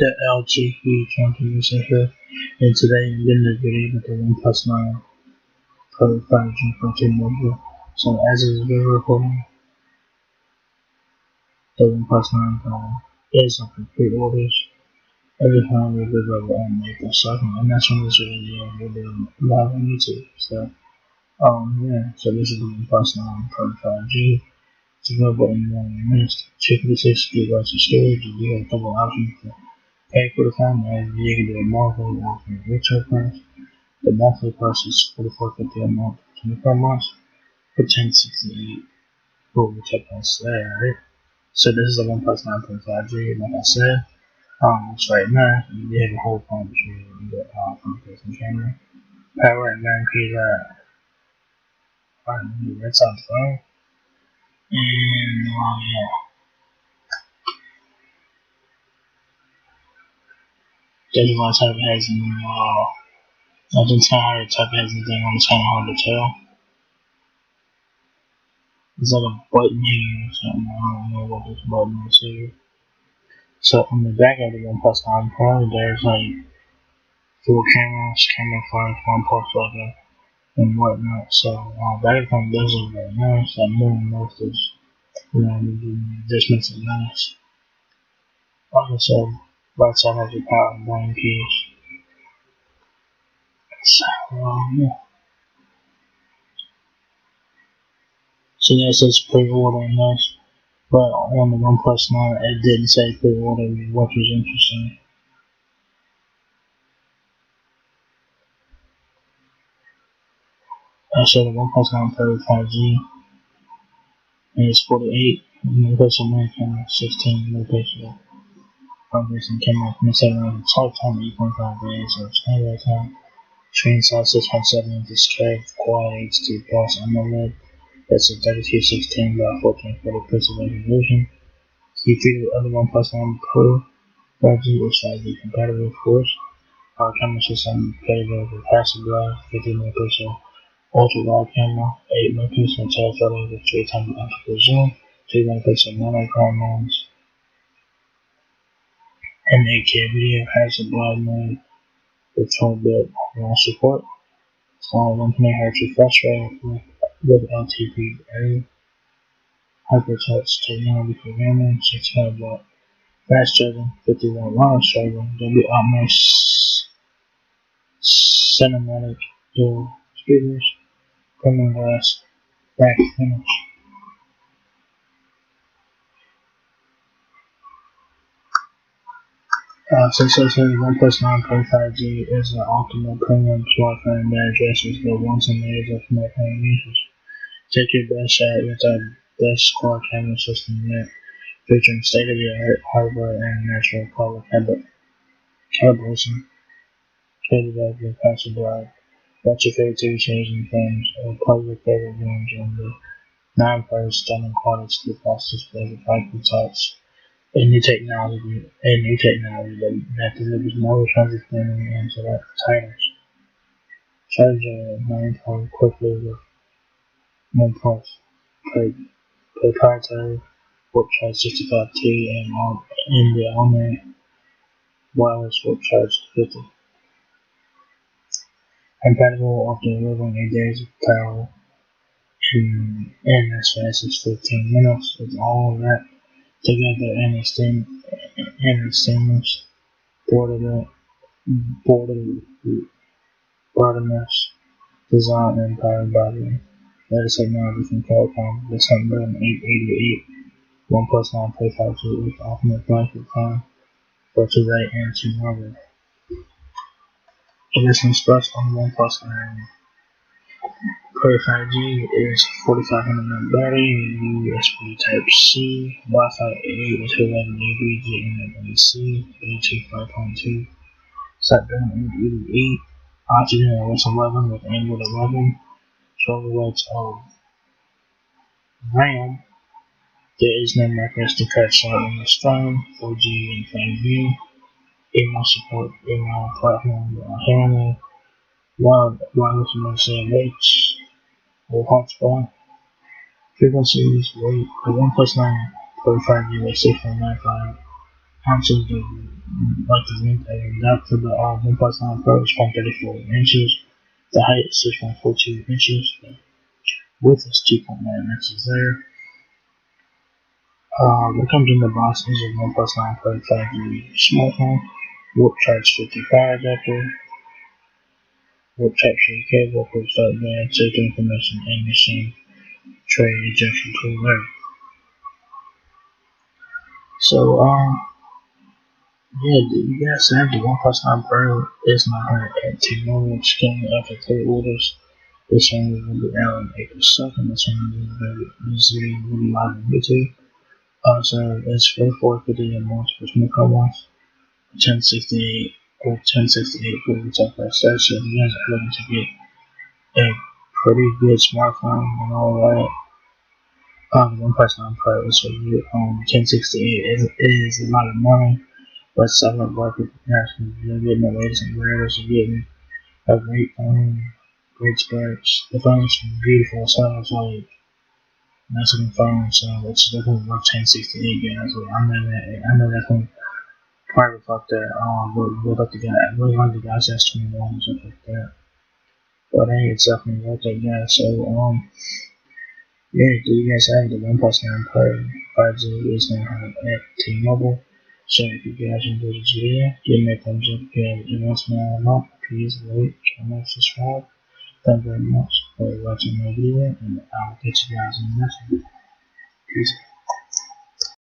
The LG continues here, and today I'm getting a video with the OnePlus 9 Pro 5G for T-Mobile. So as of this recording, the OnePlus 9 Pro is up for pre-orders. Every time we live over on April 2nd, and that's when this video will be live on YouTube. So, so this is the OnePlus 9 Pro 5G. It's available in 1 minutes. 256 gigabytes of storage. You have a couple options for pay for the phone, and you can do a monthly or for a retail price. The monthly price is $44.50 a month, 24 months for $10.68 for retail price there, right? So this is the OnePlus 9.5G, like I said. So right now, you have a whole phone between the front-facing camera. Power and battery are on the right side of the phone. And the device type has I think how the type has anything on, it's kind of hard to tell. It's like a button here or something. I don't know what this button is here. So on the back of the OnePlus 9 Pro, there's like 4 cameras, camera 5, OnePlus logo, and whatnot. So that phone does look very nice. I'm more than most is, just makes it nice. Like I said, right side has your power and button keys. So So that says pre-order on this, but on the OnePlus 9 it didn't say pre-order, which was interesting. I said the OnePlus 9 Pro 5G is 48 megapixel main camera, 16 megapixel front-facing camera, 27 minutes talk time, 8.5 days of standby time, screen size 6.7 inches, curved quad HD plus AMOLED. That's a 3216 by 1440 pixel resolution. Key feature of the OnePlus 9 Pro 5G is 5G compatible, of course. Our camera system capable of passive glass, 50 megapixel ultra wide camera, 8 megapixel telephoto with 3 times optical zoom, 2 megapixel monochrome lens, and 8K video. Has a wide mode with 12-bit support. It's on 120Hz refresh rate with LTPA, hyper-touch technology for gaming, 600-watt fast charging, 50-watt wireless charging, Dolby Atmos cinematic dual speakers, premium glass back finish. Successfully, OnePlus 9 Pro 5G is an optimal premium smartphone that addresses the wants and needs of smartphone users. Take your best shot with our best quad camera system yet, featuring state-of-the-art hardware and natural color calibration, capable of passive drive. Watch your favorite TV shows and films, or play your favorite games on the 9 Pro's stunning quality plus display with hyper touch. A new technology that delivers more responsive gaming and select titles. Charge your main phone quickly with OnePlus proprietary Warp Charge 65T and the only wireless Warp Charge 50. Compatible after delivering 8 days of power in as fast as 15 minutes. With all of that together in a seamless portable mesh design and powered by the latest technology from Qualcomm. The Snapdragon 888 OnePlus 9 Pro 5G is ultimate flagship phone for today and tomorrow. Additional specs on the OnePlus 9 Pro 5G is 4500 mAh battery, USB Type-C, Wi-Fi 8 with 11 GB GNC, Bluetooth 5.2, Snapdragon 888, Oxygen OS 11 with Android 11, 12 GB of RAM. There is no micro SD card slot in this phone, 4G and 5G, email support, email platform, handle, wireless emergency alerts, or hotspot. Frequencies rate the OnePlus 9 Pro 5G was 6.95 ounces of like the length and depth of the OnePlus 9 Pro is 134 inches. The height is 6.42 inches. The width is 2.9 inches there. What comes in the box is a OnePlus 9 Pro 5G smartphone, warp charge 55 adapter, warp type C cable, quick start band, safety information, and machine tray ejection tool there. So, yeah, you guys have the OnePlus 9 Pro is not at T-Mobile. It's coming after 3 orders. This one will be out on April 2nd. This one will be live on YouTube. So it's 4450 a month for 24 months, 1068 or 1068 for the top price. So if you guys are looking to get a pretty good smartphone and all that, OnePlus 9 Pro is for you. 1068 is a lot of money, but $7 bucks, you're getting the latest and greatest. You're getting a great phone, great specs. The phone's beautiful. So it's like nice looking phone. So it's definitely worth 1068, guys. So I know that phone probably fuck that. We'll let the guy. I really like the guys that's 21 and stuff like that. But hey, it's definitely worth it, guys. So yeah, do you guys have the OnePlus 9 Pro 5G is now at T-Mobile? So if you guys enjoyed this video, give me a thumbs up if you want to know more. Please like, comment, subscribe. Thank you very much for watching my video, and I'll catch you guys in the next one. Peace.